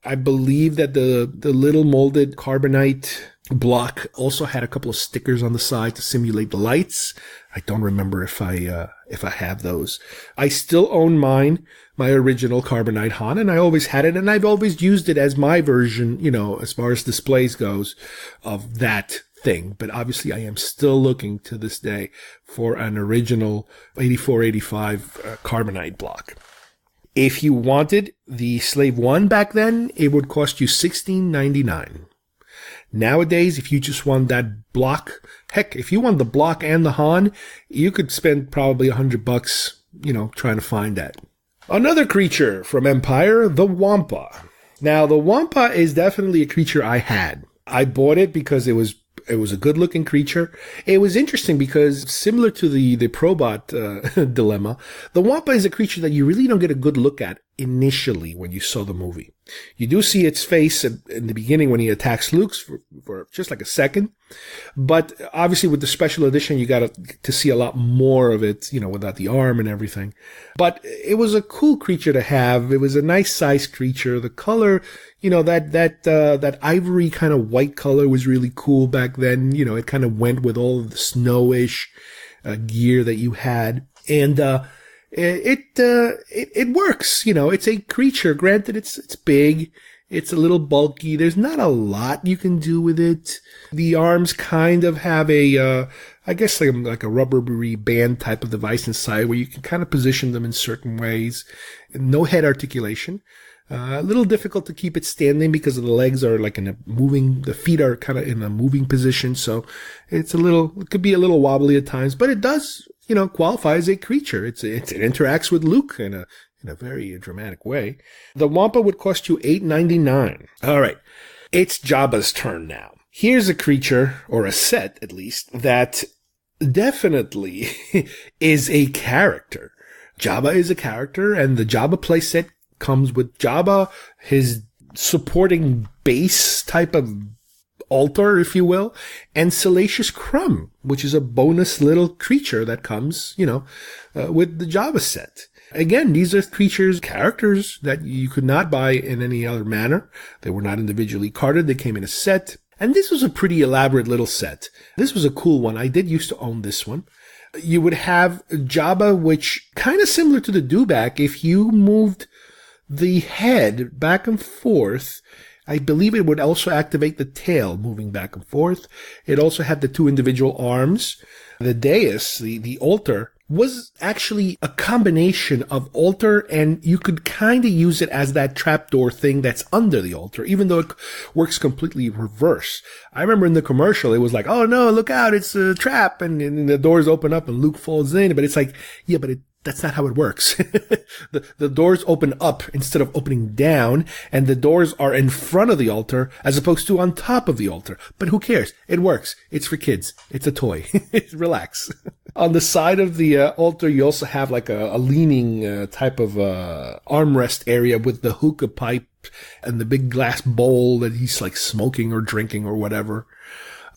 I believe that the little molded carbonite block also had a couple of stickers on the side to simulate the lights. I don't remember if I have those. I still own mine, my original carbonite Han, and I always had it, and I've always used it as my version, as far as displays goes, of that thing. But obviously I am still looking to this day for an original 84-85 carbonite block. If you wanted the Slave One back then, it would cost you $16.99. Nowadays, if you just want that block, heck, if you want the block and the Han, you could spend probably $100, trying to find that. Another creature from Empire, the Wampa. Now, the Wampa is definitely a creature I had. I bought it because it was a good-looking creature. It was interesting because, similar to the Probot dilemma, the Wampa is a creature that you really don't get a good look at initially when you saw the movie. You do see its face in the beginning when he attacks Luke for just like a second. But obviously with the special edition, you got to see a lot more of it, without the arm and everything. But it was a cool creature to have. It was a nice sized creature. The color, that ivory kind of white color was really cool back then. It kind of went with all of the snowish gear that you had. And it works. It's a creature. Granted, it's big. It's a little bulky. There's not a lot you can do with it. The arms kind of have a, I guess like a rubbery band type of device inside where you can kind of position them in certain ways. No head articulation. A little difficult to keep it standing because the legs are like the feet are kind of in a moving position. So it could be a little wobbly at times, but it does, qualify as a creature. It interacts with Luke in a very dramatic way. The Wampa would cost you $8.99. All right. It's Jabba's turn now. Here's a creature, or a set at least, that definitely is a character. Jabba is a character, and the Jabba playset comes with Jabba, his supporting base type of altar, if you will, and Salacious Crumb, which is a bonus little creature that comes, with the Jabba set. Again, these are characters that you could not buy in any other manner. They were not individually carded. They came in a set. And this was a pretty elaborate little set. This was a cool one. I did used to own this one. You would have Jabba, which kind of similar to the Dewback. If you moved the head back and forth, I believe it would also activate the tail moving back and forth. It also had the two individual arms. The dais, the altar, was actually a combination of altar, and you could kind of use it as that trapdoor thing that's under the altar, even though it works completely reverse. I remember in the commercial, it was like, oh no, look out, it's a trap, and the doors open up and Luke falls in, but it's like, yeah, but that's not how it works. The doors open up instead of opening down, and the doors are in front of the altar as opposed to on top of the altar. But who cares? It works. It's for kids. It's a toy. Relax. On the side of the altar, you also have like a leaning type of armrest area with the hookah pipe and the big glass bowl that he's like smoking or drinking or whatever.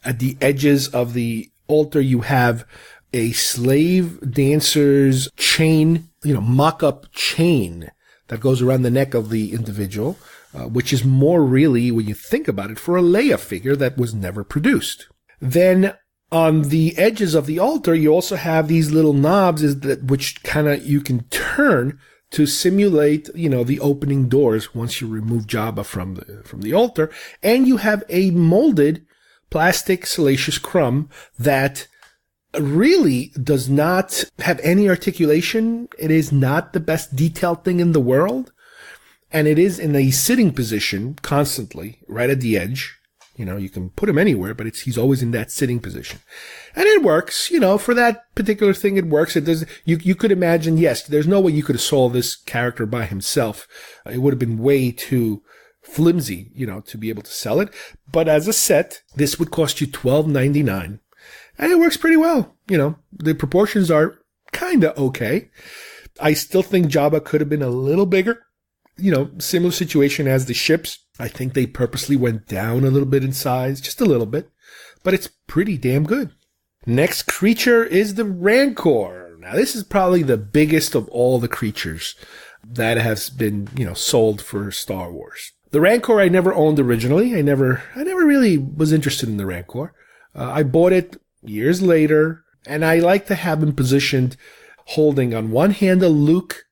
At the edges of the altar, you have a slave dancer's chain, mock-up chain that goes around the neck of the individual, which is more really, when you think about it, for a Leia figure that was never produced. Then on the edges of the altar, you also have these little knobs which kind of you can turn to simulate, the opening doors once you remove Jabba from the altar. And you have a molded plastic Salacious Crumb that really does not have any articulation. It is not the best detailed thing in the world. And it is in a sitting position constantly, right at the edge. You can put him anywhere, but he's always in that sitting position. And it works, for that particular thing, it works. It does. You could imagine, yes, there's no way you could have sold this character by himself. It would have been way too flimsy, to be able to sell it. But as a set, this would cost you $12.99. And it works pretty well. The proportions are kind of okay. I still think Jabba could have been a little bigger. Similar situation as the ships. I think they purposely went down a little bit in size, just a little bit. But it's pretty damn good. Next creature is the Rancor. Now, this is probably the biggest of all the creatures that has been, sold for Star Wars. The Rancor I never owned originally. I never really was interested in the Rancor. I bought it years later, and I like to have him positioned holding on one hand a Luke,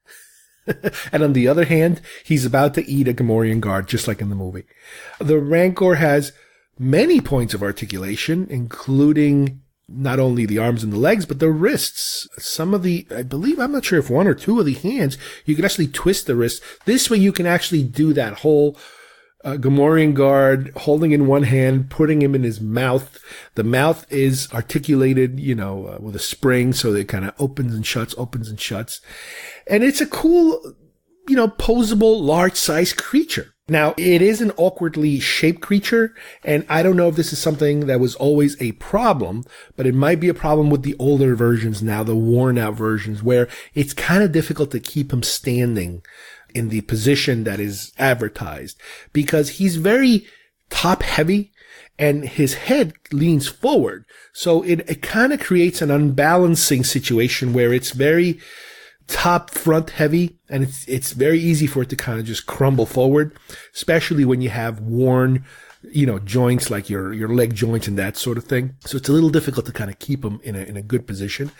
and on the other hand, he's about to eat a Gamorrean guard, just like in the movie. The Rancor has many points of articulation, including not only the arms and the legs, but the wrists. Some of I'm not sure if one or two of the hands, you can actually twist the wrist. This way you can actually do that whole Gamorrean guard, holding in one hand, putting him in his mouth. The mouth is articulated, with a spring, so it kind of opens and shuts. And it's a cool, posable, large-sized creature. Now, it is an awkwardly shaped creature, and I don't know if this is something that was always a problem, but it might be a problem with the older versions now, the worn-out versions, where it's kind of difficult to keep him standing in the position that is advertised, because he's very top heavy and his head leans forward. So it kind of creates an unbalancing situation where it's very top front heavy, and it's very easy for it to kind of just crumble forward, especially when you have worn, joints like your leg joints and that sort of thing. So it's a little difficult to kind of keep them in a good position.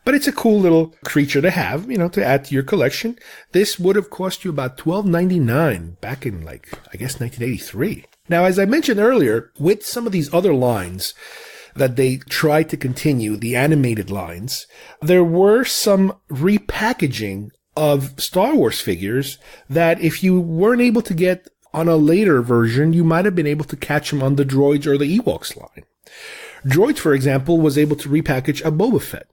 But it's a cool little creature to have, to add to your collection. This would have cost you about $12.99 back in, 1983. Now, as I mentioned earlier, with some of these other lines that they tried to continue, the animated lines, there were some repackaging of Star Wars figures that if you weren't able to get on a later version, you might have been able to catch them on the Droids or the Ewoks line. Droids, for example, was able to repackage a Boba Fett.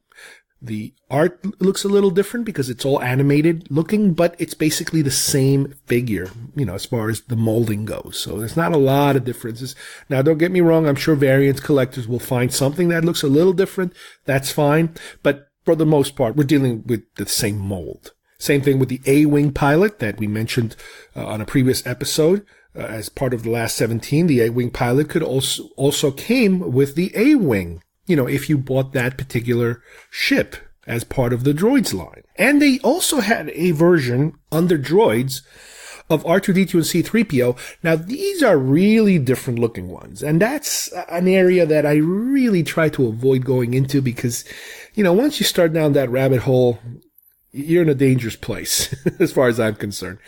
The art looks a little different because it's all animated looking, but it's basically the same figure, as far as the molding goes. So there's not a lot of differences. Now, don't get me wrong. I'm sure variant collectors will find something that looks a little different. That's fine. But for the most part, we're dealing with the same mold. Same thing with the A-Wing pilot that we mentioned on a previous episode. As part of the last 17, the A-Wing pilot could also came with the A-Wing, if you bought that particular ship as part of the Droids line. And they also had a version under Droids of R2-D2 and C-3PO. Now, these are really different looking ones. And that's an area that I really try to avoid going into because, once you start down that rabbit hole, you're in a dangerous place, as far as I'm concerned.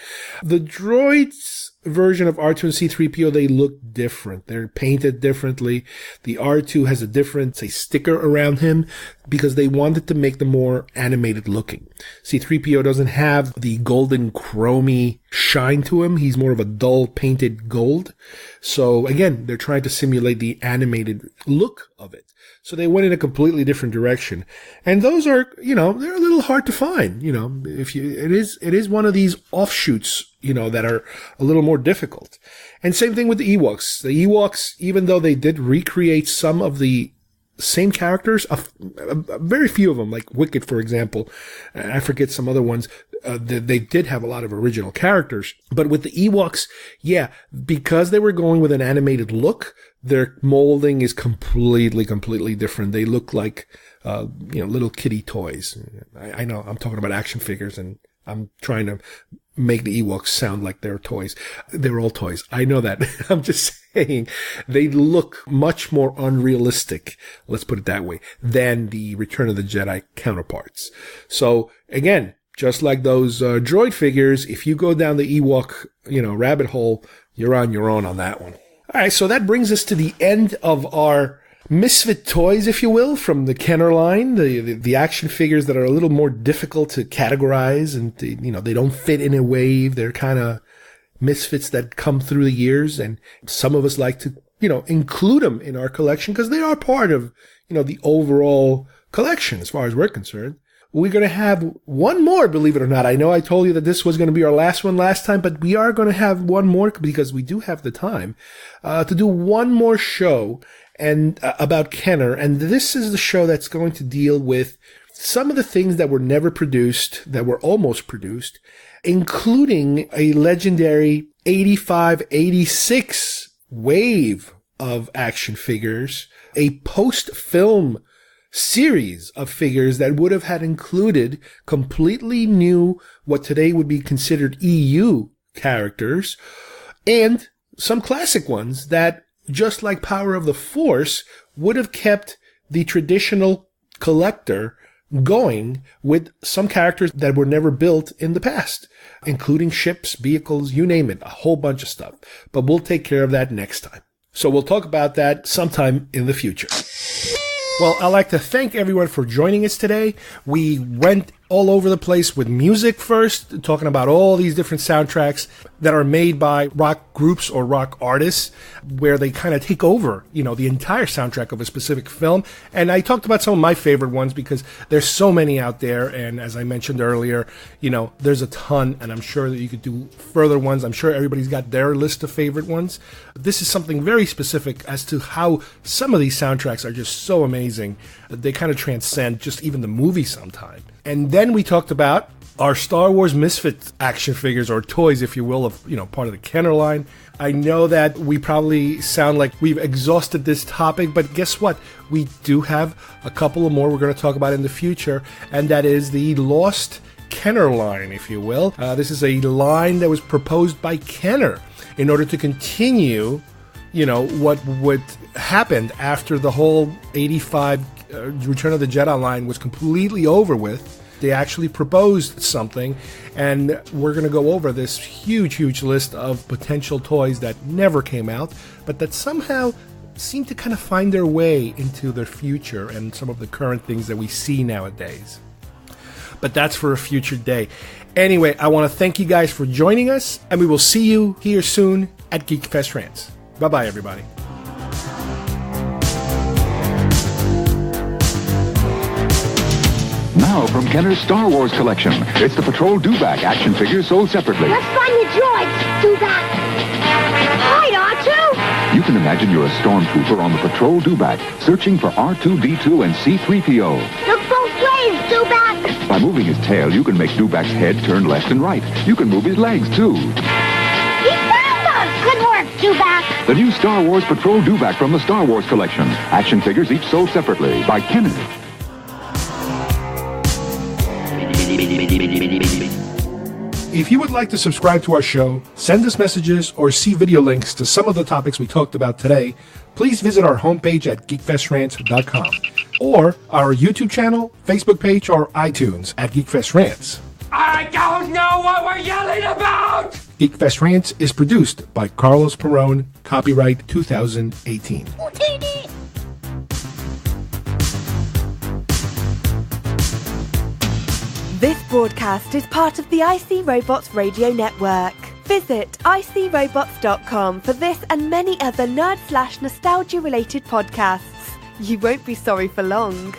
The Droids version of R2 and C-3PO, they look different. They're painted differently. The R2 has a different, sticker around him because they wanted to make them more animated looking. C-3PO doesn't have the golden chromy shine to him. He's more of a dull painted gold. So again, they're trying to simulate the animated look of it. So they went in a completely different direction. And those are, they're a little hard to find, it is one of these offshoots, that are a little more difficult. And same thing with the Ewoks. The Ewoks, even though they did recreate some of the same characters, very few of them, like Wicket, for example, I forget some other ones, they did have a lot of original characters. But with the Ewoks, because they were going with an animated look, their molding is completely different. They look like, little kiddie toys. I know I'm talking about action figures and I'm trying to make the Ewoks sound like they're toys. They're all toys. I know that. I'm just saying they look much more unrealistic, let's put it that way, than the Return of the Jedi counterparts. So again, just like those droid figures, if you go down the Ewok, rabbit hole, you're on your own on that one. All right, so that brings us to the end of our Misfit toys, if you will, from the Kenner line, the action figures that are a little more difficult to categorize and, they don't fit in a wave. They're kind of misfits that come through the years. And some of us like to, include them in our collection because they are part of, the overall collection as far as we're concerned. We're going to have one more, believe it or not. I know I told you that this was going to be our last one last time, but we are going to have one more because we do have the time to do one more show and about Kenner. And this is the show that's going to deal with some of the things that were never produced, that were almost produced, including a legendary 85-86 wave of action figures, a post-film series of figures that would have had included completely new, what today would be considered EU characters, and some classic ones that, just like Power of the Force, would have kept the traditional collector going with some characters that were never built in the past, including ships, vehicles, you name it, a whole bunch of stuff. But we'll take care of that next time. So we'll talk about that sometime in the future. Well, I'd like to thank everyone for joining us today. We went all over the place with music first, talking about all these different soundtracks that are made by rock groups or rock artists, where they kind of take over, the entire soundtrack of a specific film. And I talked about some of my favorite ones because there's so many out there. And as I mentioned earlier, there's a ton, and I'm sure that you could do further ones. I'm sure everybody's got their list of favorite ones. This is something very specific as to how some of these soundtracks are just so amazing that they kind of transcend just even the movie sometimes. And then we talked about our Star Wars Misfit action figures, or toys, if you will, of, part of the Kenner line. I know that we probably sound like we've exhausted this topic, but guess what? We do have a couple of more we're going to talk about in the future, and that is the Lost Kenner line, if you will. This is a line that was proposed by Kenner in order to continue, what would happen after the whole 85 Return of the Jedi line was completely over with. They actually proposed something, and we're going to go over this huge list of potential toys that never came out, but that somehow seem to kind of find their way into the future and some of the current things that we see nowadays. But that's for a future day. Anyway, I want to thank you guys for joining us, and we will see you here soon at GeekFest Rants. Bye-bye, everybody. Now from Kenner's Star Wars collection, it's the Patrol Dewback action figures sold separately. Let's find the droids, Dewback. Hi, R2. You can imagine you're a stormtrooper on the Patrol Dewback, searching for R2-D2 and C-3PO. Look both ways, Dewback. By moving his tail, you can make Dewback's head turn left and right. You can move his legs, too. He found us. Good work, Dewback. The new Star Wars Patrol Dewback from the Star Wars collection. Action figures each sold separately by Kenner. If you would like to subscribe to our show, send us messages, or see video links to some of the topics we talked about today, please visit our homepage at geekfestrants.com or our YouTube channel, Facebook page, or iTunes at GeekFest Rants. I don't know what we're yelling about! GeekFest Rants is produced by Carlos Perón, copyright 2018. This broadcast is part of the IC Robots Radio Network. Visit icrobots.com for this and many other nerd/nostalgia related podcasts. You won't be sorry for long.